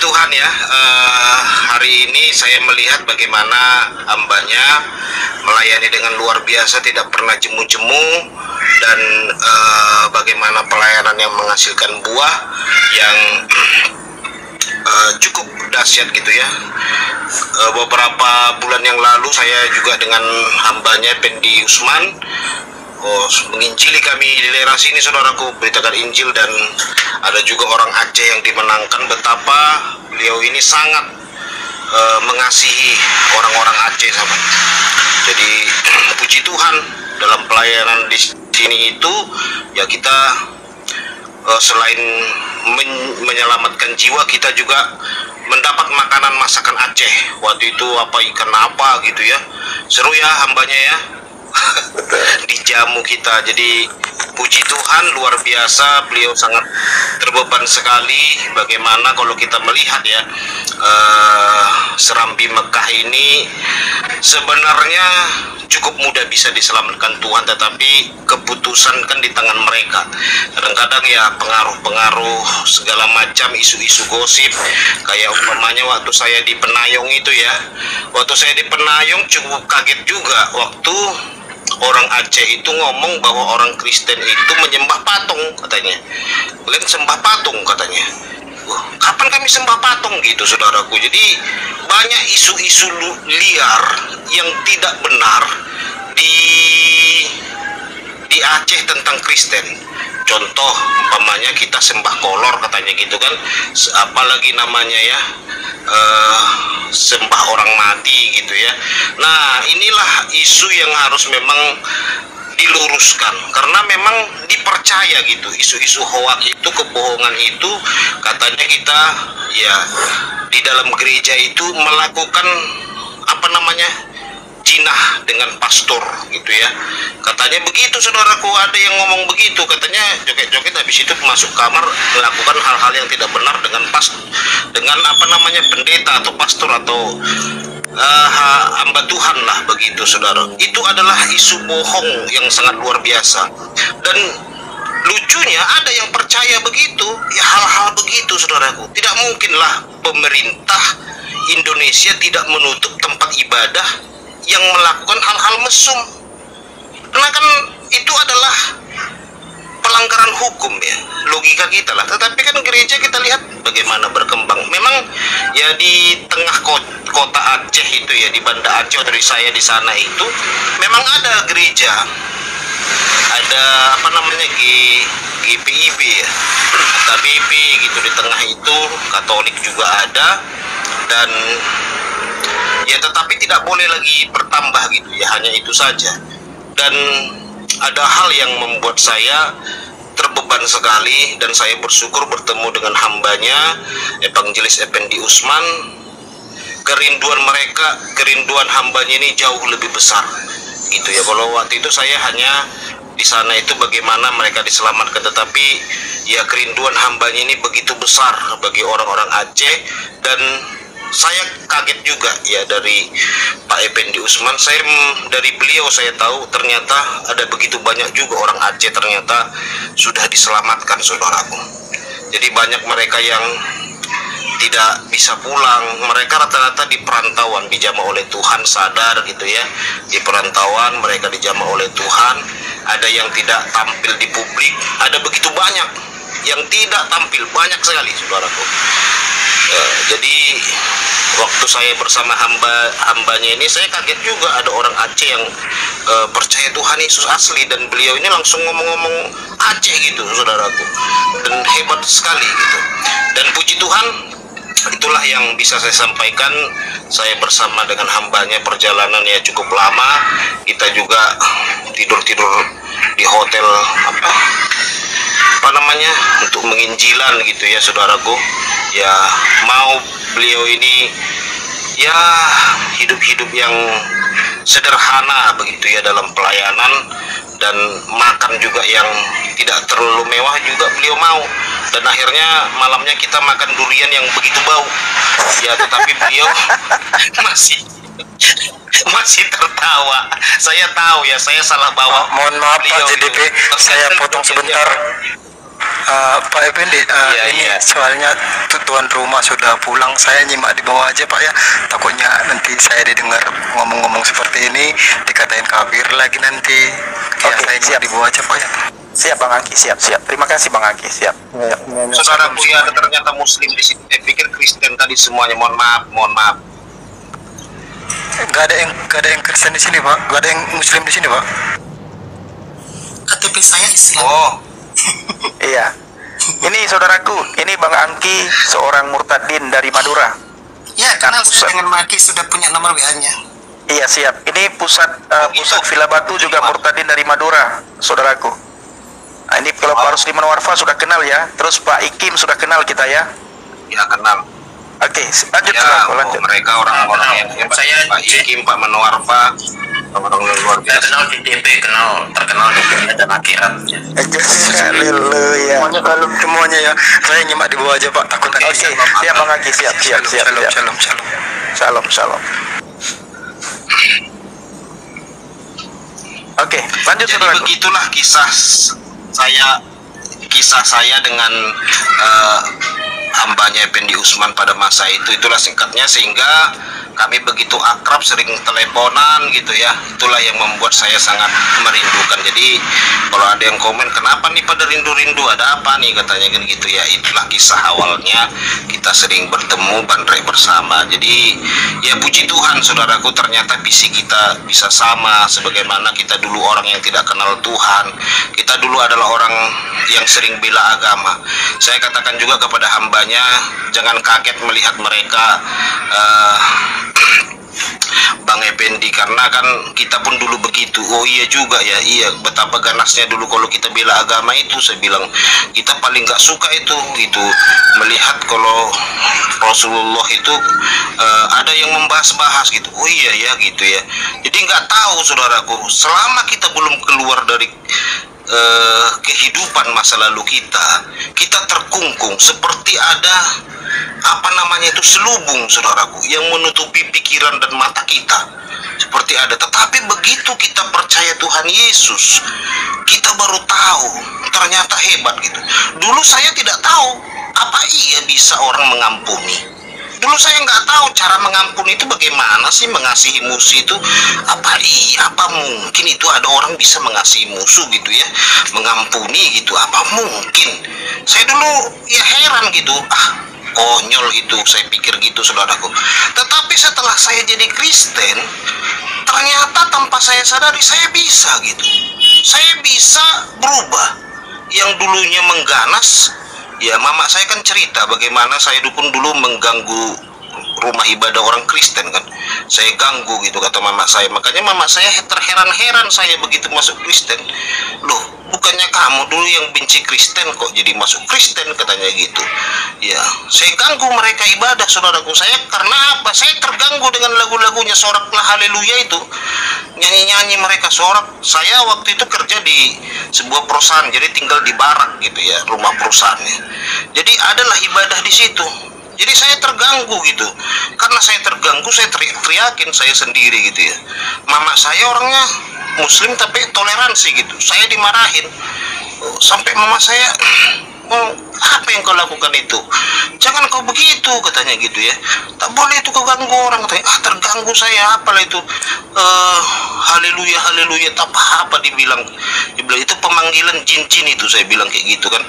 Tuhan ya, hari ini saya melihat bagaimana hambanya melayani dengan luar biasa, tidak pernah jemu-jemu, dan bagaimana pelayanan yang menghasilkan buah yang cukup dahsyat gitu ya. Beberapa bulan yang lalu saya juga dengan hambanya Pendi Usman menginjili kami di daerah sini, saudaraku, beritakan Injil. Dan ada juga orang Aceh yang dimenangkan, betapa beliau ini sangat mengasihi orang-orang Aceh, sahabat. Jadi puji Tuhan, dalam pelayanan di sini itu ya kita selain menyelamatkan jiwa, kita juga mendapat makanan masakan Aceh. Waktu itu ikan apa gitu ya, seru ya hambanya ya. Dijamu kita. Jadi puji Tuhan, luar biasa, beliau sangat terbeban sekali. Bagaimana kalau kita melihat ya, Serambi Mekah ini sebenarnya cukup mudah bisa diselamatkan Tuhan, tetapi keputusan kan di tangan mereka. Kadang-kadang ya pengaruh-pengaruh segala macam, isu-isu gosip. Kayak umpamanya waktu saya di Penayong itu ya, waktu saya di Penayong cukup kaget juga waktu orang Aceh itu ngomong bahwa orang Kristen itu menyembah patung, katanya. Kalian sembah patung, katanya. Kapan kami sembah patung gitu, saudaraku. Jadi banyak isu-isu liar yang tidak benar di Aceh tentang Kristen. Contoh umpamanya kita sembah kolor, katanya gitu kan. Apalagi namanya ya, sembah orang mati gitu ya. Nah, inilah isu yang harus memang diluruskan, karena memang dipercaya gitu, isu-isu hoak itu, kebohongan itu. Katanya kita ya di dalam gereja itu melakukan jinah dengan pastor gitu ya. Katanya begitu, saudaraku. Ada yang ngomong begitu, katanya joget-joget, habis itu masuk kamar melakukan hal-hal yang tidak benar dengan pendeta atau pastor atau hamba Tuhan lah, begitu, saudara. Itu adalah isu bohong yang sangat luar biasa. Dan lucunya ada yang percaya begitu ya, hal-hal begitu, saudaraku. Tidak mungkinlah pemerintah Indonesia tidak menutup tempat ibadah yang melakukan hal-hal mesum, karena kan itu adalah pelanggaran hukum ya, logika kita lah. Tetapi kan gereja kita lihat bagaimana berkembang. Memang ya di tengah kota Aceh itu ya, di Banda Aceh, dari saya di sana itu memang ada gereja, ada GPIB ya, KBP gitu. Di tengah itu Katolik juga ada, dan ya tetapi tidak boleh lagi bertambah gitu ya, hanya itu saja. Dan ada hal yang membuat saya terbeban sekali, dan saya bersyukur bertemu dengan hambanya Evangelis Pendi Usman. Kerinduan hambanya ini jauh lebih besar gitu ya. Kalau waktu itu saya hanya di sana itu bagaimana mereka diselamatkan, tetapi ya kerinduan hambanya ini begitu besar bagi orang-orang Aceh. Dan saya kaget juga ya dari Pak Effendi Usman. Dari beliau saya tahu ternyata ada begitu banyak juga orang Aceh ternyata sudah diselamatkan, saudaraku. Jadi banyak mereka yang tidak bisa pulang. Mereka rata-rata di perantauan, dijamah oleh Tuhan, sadar gitu ya. Di perantauan mereka dijamah oleh Tuhan. Ada yang tidak tampil di publik, ada begitu banyak yang tidak tampil, banyak sekali, saudaraku. Jadi waktu saya bersama hambanya ini, saya kaget juga ada orang Aceh yang percaya Tuhan Yesus asli, dan beliau ini langsung ngomong-ngomong Aceh gitu, saudaraku, dan hebat sekali gitu. Dan puji Tuhan, itulah yang bisa saya sampaikan. Saya bersama dengan hambanya perjalanan ya cukup lama. Kita juga tidur-tidur di hotel untuk menginjilan gitu ya, saudaraku. Ya mau beliau ini ya hidup-hidup yang sederhana begitu ya dalam pelayanan, dan makan juga yang tidak terlalu mewah juga beliau mau. Dan akhirnya malamnya kita makan durian yang begitu bau ya, tetapi beliau masih tertawa. Saya tahu ya, saya salah bawa. Mohon maaf Pak JDP, saya potong sebentar. Pak Effendi, ini soalnya tuan rumah sudah pulang, saya nyimak di bawah aja Pak ya, takutnya nanti saya didengar ngomong-ngomong seperti ini dikatain kafir lagi nanti. Ya, saya nyimak di bawah aja Pak ya. Siap Bang Angki, siap. Terima kasih Bang Angki, siap. Saudaraku, ya ada ternyata Muslim di sini. Saya pikir Kristen tadi semuanya. Mohon maaf. Gak ada yang Kristen di sini Pak, gak ada yang Muslim di sini Pak. KTP saya Islam. Oh. Iya. Ini saudaraku, ini Bang Angki, seorang murtadin dari Madura. Ya, kenal saya dengan Maki, sudah punya nomor WA-nya. Iya, siap. Ini pusat Villa Batu juga murtadin dari Madura, saudaraku. Nah, ini kalau Pak Rusliman Warfa sudah kenal ya. Terus Pak Ikim sudah kenal kita ya. Ya, kenal. Oke, lanjut Ya, saudaraku, lanjut. Mereka orang-orang yang hebat. Saya Pak Ikim, Pak Manwarfa, orang yang luar saya biasa. kenal di DP, terkenal di dunia dan akhiratnya. Haleluya. Semuanya ya, saya nyimak di bawah aja Pak, takut nanti. Oke, siap Bang Angki, siap. Shalom. Oke, lanjut Jadi saudaraku. begitulah kisah saya dengan hambanya Effendi Usman pada masa itu. Itulah singkatnya, sehingga kami begitu akrab, sering teleponan gitu ya. Itulah yang membuat saya sangat merindukan. Jadi kalau ada yang komen, kenapa nih pada rindu-rindu, ada apa nih katanya kan gitu ya. Itulah kisah awalnya kita sering bertemu bandrek bersama. Jadi ya puji Tuhan saudaraku, ternyata visi kita bisa sama, sebagaimana kita dulu orang yang tidak kenal Tuhan. Kita dulu adalah orang yang sering bela agama. Saya katakan juga kepada hambanya, jangan kaget melihat mereka Bang Effendi, karena kan kita pun dulu begitu. Oh iya juga ya, iya, betapa ganasnya dulu kalau kita bela agama itu. Saya bilang kita paling gak suka itu melihat kalau Rasulullah itu ada yang membahas-bahas gitu. Oh iya ya gitu ya. Jadi nggak tahu saudaraku, selama kita belum keluar dari kehidupan masa lalu kita terkungkung seperti ada selubung saudaraku yang menutupi pikiran dan mata kita, seperti ada. Tetapi begitu kita percaya Tuhan Yesus, kita baru tahu ternyata hebat gitu. Dulu saya tidak tahu apa iya bisa orang mengampuni. Dulu saya nggak tahu cara mengampuni itu bagaimana sih, mengasihi musuh itu apa mungkin itu ada orang bisa mengasihi musuh gitu ya, mengampuni gitu, apa mungkin. Saya dulu ya heran gitu, konyol itu saya pikir gitu saudaraku. Tetapi setelah saya jadi Kristen, ternyata tanpa saya sadari saya bisa gitu, saya bisa berubah. Yang dulunya mengganas, ya mama saya kan cerita bagaimana saya dulu mengganggu rumah ibadah orang Kristen kan. Saya ganggu gitu kata mama saya. Makanya mama saya terheran-heran saya begitu masuk Kristen. Loh, bukannya kamu dulu yang benci Kristen kok jadi masuk Kristen, katanya gitu. Ya, saya ganggu mereka ibadah saudaraku. Saya karena apa? Saya terganggu dengan lagu-lagunya Soraklah Haleluya itu. Nyanyi-nyanyi mereka sorak. Saya waktu itu kerja di sebuah perusahaan, jadi tinggal di barak gitu ya, rumah perusahaannya. Jadi adalah ibadah di situ. Jadi saya terganggu gitu. Karena saya terganggu, saya teriakin saya sendiri gitu ya. Mama saya orangnya Muslim tapi toleransi gitu. Saya dimarahin. Sampai mama saya, apa yang kau lakukan itu? Jangan kau begitu, katanya gitu ya. Tak boleh itu kau ganggu orang, katanya. Terganggu saya, apalah itu. Haleluya, haleluya, tak apa dibilang. Dibilang itu pemanggilan jin-jin itu, saya bilang kayak gitu kan.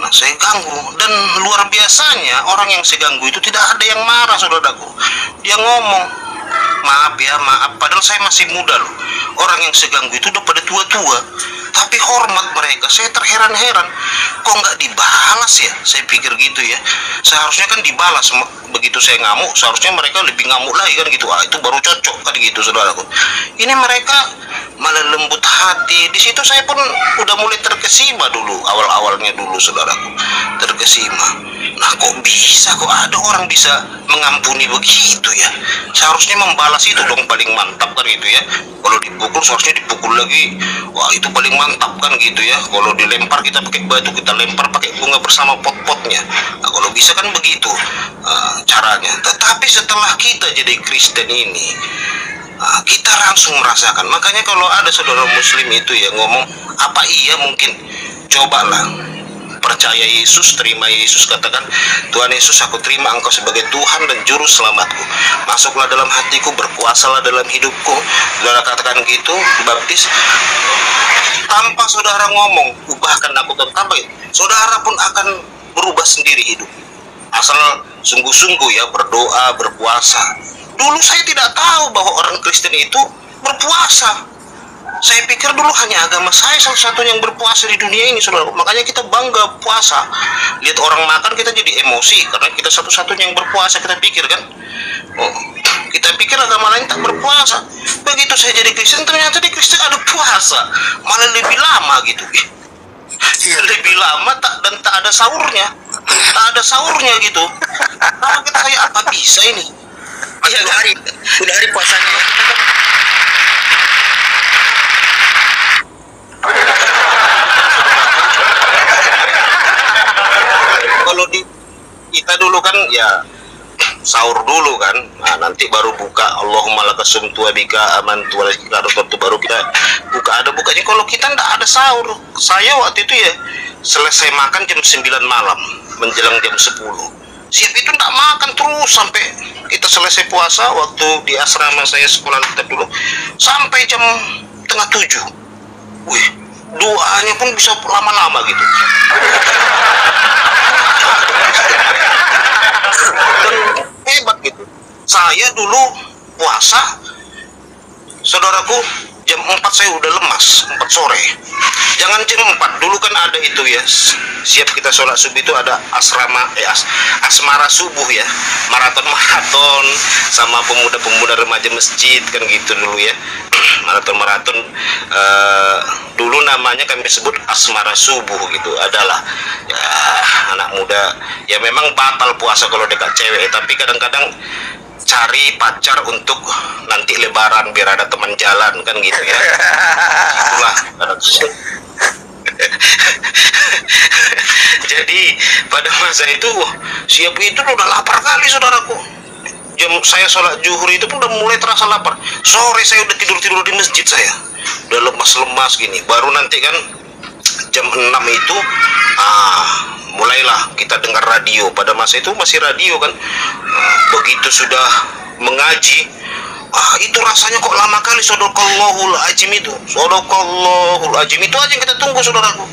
Nah, saya ganggu. Dan luar biasanya orang yang saya ganggu itu tidak ada yang marah saudaraku. Dia ngomong, maaf ya, maaf. Padahal saya masih muda loh. Orang yang saya ganggu itu udah pada tua-tua, tapi hormat mereka. Saya terheran-heran, kok nggak dibalas ya? Saya pikir gitu ya. Seharusnya kan dibalas. Begitu saya ngamuk, seharusnya mereka lebih ngamuk lagi kan gitu. Itu baru cocok kan gitu saudaraku. Ini mereka malah lembut hati. Di situ saya pun udah mulai terkesima dulu, awal-awalnya dulu saudaraku, terkesima. Nah, kok ada orang bisa mengampuni begitu ya? Seharusnya membalas itu dong paling mantap kan gitu ya. Kalau dipukul seharusnya dipukul lagi. Wah, itu paling mantap kan gitu ya. Kalau dilempar kita pakai batu, kita lempar pakai bunga bersama pot-potnya. Nah, kalau bisa kan begitu caranya. Tetapi setelah kita jadi Kristen ini, kita langsung merasakan. Makanya kalau ada saudara Muslim itu ya ngomong, apa iya mungkin, cobalah percaya Yesus, terima Yesus, katakan, Tuhan Yesus, aku terima Engkau sebagai Tuhan dan Juru Selamatku. Masuklah dalam hatiku, berkuasalah dalam hidupku. Saudara katakan gitu, baptis. Tanpa saudara ngomong, ubahkan aku, tanpa saudara pun akan berubah sendiri hidup. Asal sungguh-sungguh ya, berdoa, berpuasa. Dulu saya tidak tahu bahwa orang Kristen itu berpuasa. Saya pikir dulu hanya agama saya satu-satunya yang berpuasa di dunia ini, saudara. Makanya kita bangga puasa. Lihat orang makan kita jadi emosi karena kita satu-satunya yang berpuasa, kita pikir kan. Oh, kita pikir agama lain tak berpuasa. Begitu saya jadi Kristen, ternyata di Kristen ada puasa, malah lebih lama gitu. Lebih lama dan tak ada sahurnya. Tak ada sahurnya gitu. Nah, kita saya apa bisa ini? Iya, udah hari puasanya. Kalau di kita dulu kan ya sahur dulu kan, nah nanti baru buka, Allahumma lakasumtu wa bika amantu wa lakika baru kita buka, ada bukanya. Kalau kita ndak ada sahur. Saya waktu itu ya selesai makan jam 9 malam menjelang jam 10. Siap itu ndak makan terus sampai kita selesai puasa. Waktu di asrama saya sekolah kita dulu sampai jam tengah 7. Wih, doanya pun bisa lama-lama gitu. Dan hebat gitu. Saya dulu puasa, saudaraku, jam 4 saya udah lemas, 4 sore. Jangan jam 4, dulu kan ada itu ya, siap kita sholat subuh itu ada asmara subuh ya, maraton sama pemuda-pemuda remaja masjid kan gitu dulu ya. Maraton dulu namanya kami sebut asmara subuh gitu. Adalah ya, anak muda ya memang batal puasa kalau dekat cewek, tapi kadang-kadang cari pacar untuk nanti lebaran biar ada teman jalan kan gitu ya. Itulah. Jadi pada masa itu siap itu udah lapar kali, saudaraku. Jam saya sholat zuhur itu pun udah mulai terasa lapar. Sore saya udah tidur di masjid, saya udah lemas-lemas gini. Baru nanti kan jam 6 itu mulailah kita dengar radio. Pada masa itu masih radio kan. Begitu sudah mengaji, itu rasanya kok lama kali. Sodaqallahul azim itu. Sodaqallahul azim itu aja yang kita tunggu, saudaraku.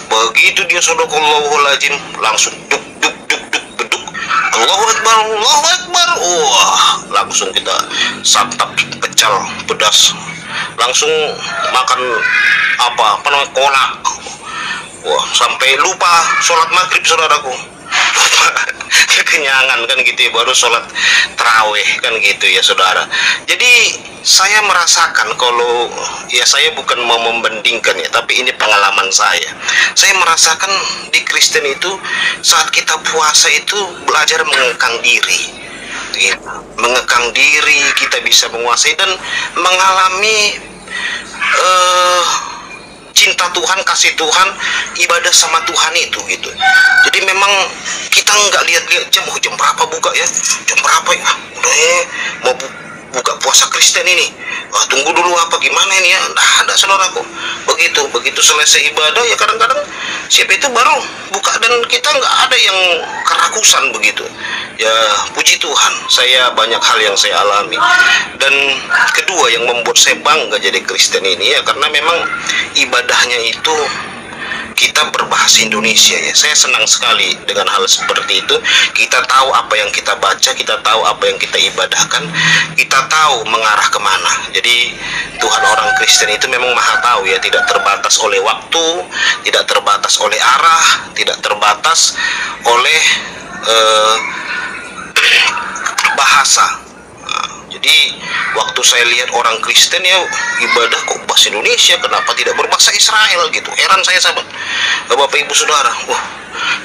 Begitu dia sodaqallahul azim, langsung duk duk duk duk beduk. Allahu Akbar, Allahu Akbar. Wah, langsung kita santap pecel pedas. Langsung makan apa namanya, kolak. Wah, sampai lupa sholat maghrib, saudaraku. Kekenyangan kan gitu ya, baru sholat tarawih kan gitu ya, saudara. Jadi saya merasakan, kalau ya saya bukan mau membandingkan ya, tapi ini pengalaman saya. Saya merasakan di Kristen itu saat kita puasa itu belajar mengekang diri gitu. Mengekang diri, kita bisa menguasai dan mengalami cinta Tuhan, kasih Tuhan, ibadah sama Tuhan itu gitu. Jadi memang kita nggak lihat-lihat jam, jam berapa buka ya, jam berapa ya, udah ya mau buka puasa Kristen ini, tunggu dulu apa gimana ini ya. Nah, ada, saudaraku. Begitu selesai ibadah ya kadang-kadang siapa itu baru buka, dan kita nggak ada yang kerakusan begitu ya. Puji Tuhan, saya banyak hal yang saya alami. Dan kedua yang membuat saya bangga jadi Kristen ini ya, karena memang ibadahnya itu kita berbahasa Indonesia ya. Saya senang sekali dengan hal seperti itu. Kita tahu apa yang kita baca, kita tahu apa yang kita ibadahkan, kita tahu mengarah kemana. Jadi Tuhan orang Kristen itu memang maha tahu ya, tidak terbatas oleh waktu, tidak terbatas oleh arah, tidak terbatas oleh bahasa. Jadi waktu saya lihat orang Kristen ya ibadah kok bahasa Indonesia, kenapa tidak berbahasa Israel gitu, heran saya, sahabat, Bapak Ibu Saudara. Wah,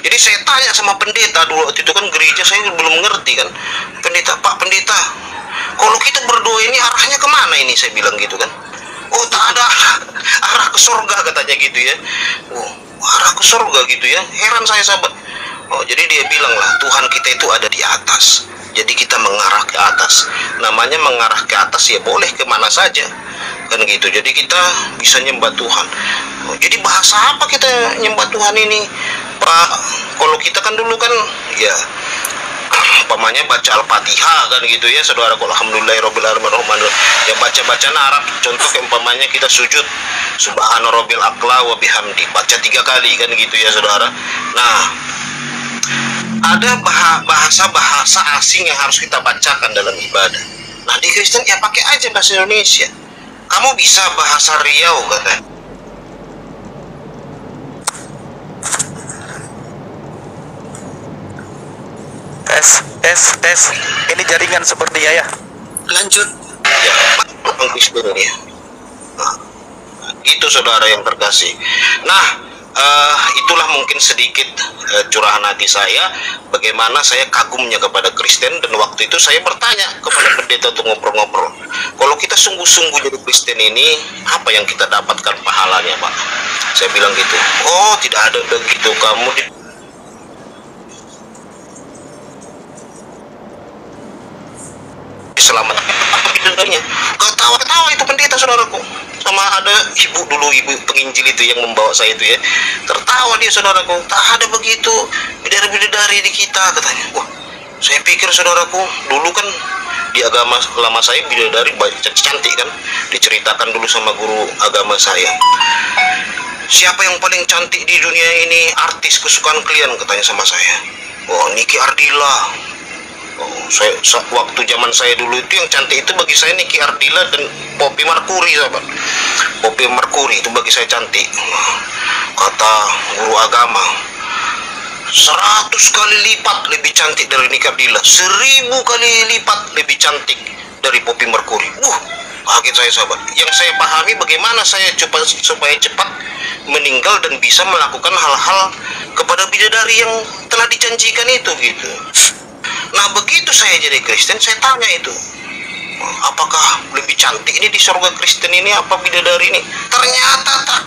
jadi saya tanya sama pendeta dulu, waktu itu kan gereja saya belum mengerti kan. Pendeta, Pak Pendeta, kalau kita berdoa ini arahnya kemana ini, saya bilang gitu kan. Oh, tak ada arah ke surga katanya gitu ya. Oh, arah ke surga gitu ya, heran saya, sahabat. Oh, jadi dia bilang lah, Tuhan kita itu ada di atas. Jadi kita mengarah ke atas. Namanya mengarah ke atas ya boleh kemana saja kan gitu. Jadi kita bisa nyembah Tuhan. Oh, jadi bahasa apa kita nyembah Tuhan ini? Pak, kalau kita kan dulu kan ya umpamanya baca Al-Fatihah kan gitu ya saudara, alhamdulillahirabbil alamin, ya baca-bacaan Arab, contoh umpamanya kita sujud subhana rabbil a'la wa bihamdi, baca 3 kali kan gitu ya saudara. Nah, ada bahasa-bahasa asing yang harus kita bacakan dalam ibadah. Nah, di Kristen ya pakai aja bahasa Indonesia. Kamu bisa bahasa Riau katanya. Tes. Ini jaringan seperti ya. Lanjut. Ya, orang Kristen ya. Nah, itu saudara yang terkasih. Nah, itulah mungkin sedikit curahan hati saya, bagaimana saya kagumnya kepada Kristen, dan waktu itu saya bertanya kepada pendeta untuk ngobrol-ngobrol, kalau kita sungguh-sungguh jadi Kristen ini, apa yang kita dapatkan pahalanya, Pak? Saya bilang gitu. Oh, tidak ada begitu, kamu selamat apa bidadarinya. Ketawa-ketawa itu pendeta saudaraku, sama ada ibu penginjil itu yang membawa saya itu ya, tertawa dia saudaraku, tak ada begitu bidadari di kita katanya. Wah, saya pikir saudaraku, dulu kan di agama lama saya bidadari cantik kan, diceritakan dulu sama guru agama saya, siapa yang paling cantik di dunia ini, artis kesukaan kalian katanya sama saya. Oh, Niki Ardila. Oh, waktu zaman saya dulu itu yang cantik itu bagi saya Niki Ardila dan Poppy Mercury, sahabat. Poppy Mercury itu bagi saya cantik. Kata guru agama, 100 kali lipat lebih cantik dari Niki Ardila, 1000 kali lipat lebih cantik dari Poppy Mercury. Kaget saya sahabat. Yang saya pahami bagaimana saya supaya cepat meninggal dan bisa melakukan hal-hal kepada bidadari yang telah dijanjikan itu gitu. Nah, begitu saya jadi Kristen, saya tanya itu, apakah lebih cantik ini di surga Kristen ini apa bidadari ini? Ternyata tak.